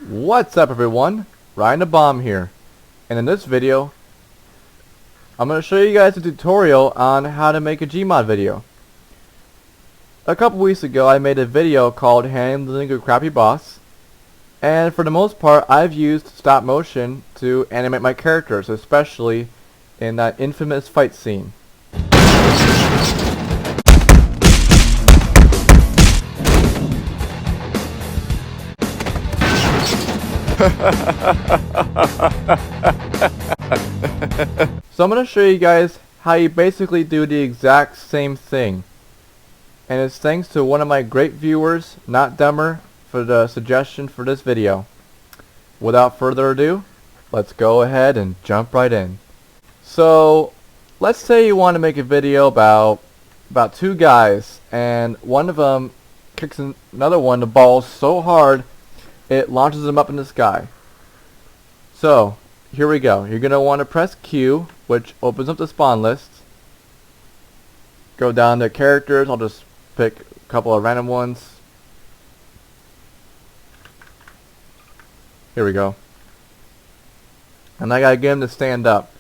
What's up everyone, Ryan the Bomb here, and in this video I'm going to show you guys a tutorial on how to make a Gmod video. A couple weeks ago I made a video called Handling a Crappy Boss, and for the most part I've used stop motion to animate my characters, especially in that infamous fight scene. So I'm going to show you guys how you basically do the exact same thing, and it's thanks to one of my great viewers, Not Dumber, for the suggestion for this video. Without further ado, let's go ahead and jump right in. So let's say you want to make a video about two guys, and one of them kicks another one the ball so hard it launches them up in the sky. So here we go. You're going to want to press Q, which opens up the spawn list. Go down to characters. I'll just pick a couple of random ones. Here we go. And I gotta get him to stand up.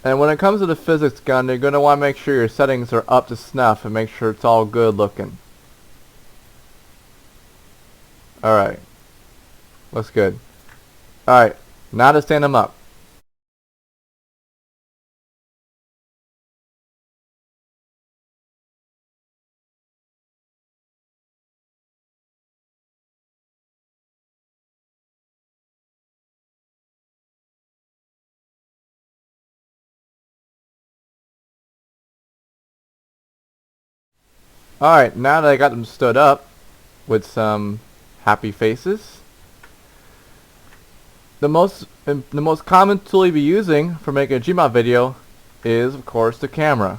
And when it comes to the physics gun, you're going to want to make sure your settings are up to snuff and make sure it's all good looking. Alright. Looks good. Alright, now to stand them up. Alright, now that I got them stood up with some happy faces, the most common tool you'll be using for making a Gmod video is, of course, the camera,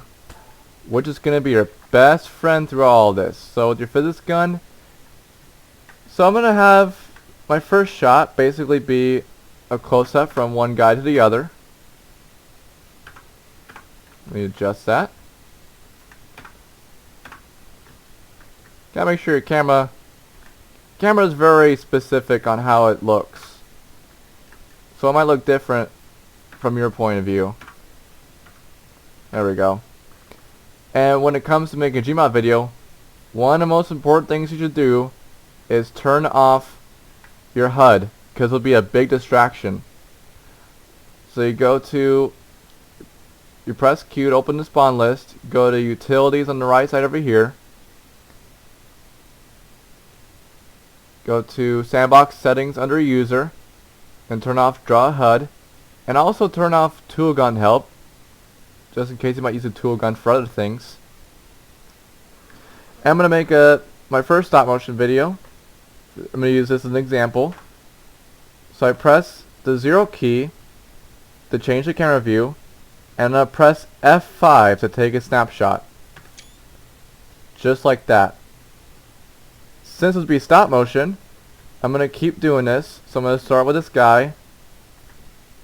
which is going to be your best friend through all of this. So with your physics gun, so I'm going to have my first shot basically be a close-up from one guy to the other. Let me adjust that. Gotta make sure your camera is very specific on how it looks. So it might look different from your point of view. There we go. And when it comes to making a Gmod video, one of the most important things you should do is turn off your HUD, because it'll be a big distraction. So you press Q to open the spawn list, go to utilities on the right side over here, go to sandbox settings under user, and turn off draw HUD, and also turn off tool gun help, just in case you might use a tool gun for other things. And I'm going to make my first stop motion video. I'm going to use this as an example. So I press the 0 key to change the camera view, and I'm going to press F5 to take a snapshot. Just like that. Since this will be stop motion, I'm going to keep doing this. So I'm going to start with this guy,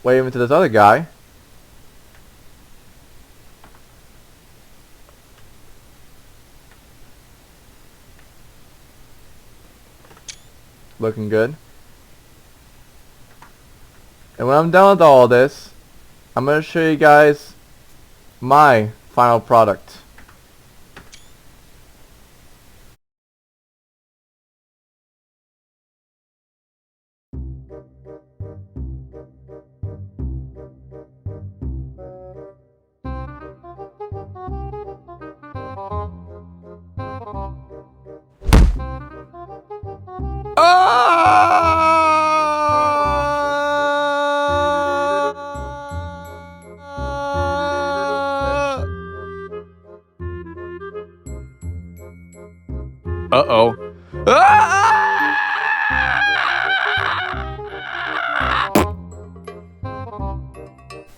wave into this other guy, looking good. And when I'm done with all this, I'm going to show you guys my final product. Uh-oh.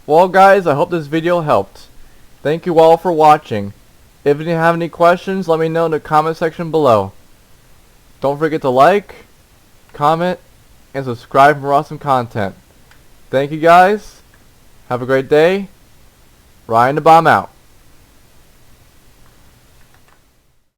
Well guys, I hope this video helped. Thank you all for watching. If you have any questions, let me know in the comment section below. Don't forget to like, comment, and subscribe for more awesome content. Thank you guys. Have a great day. Ryan the Bomb out.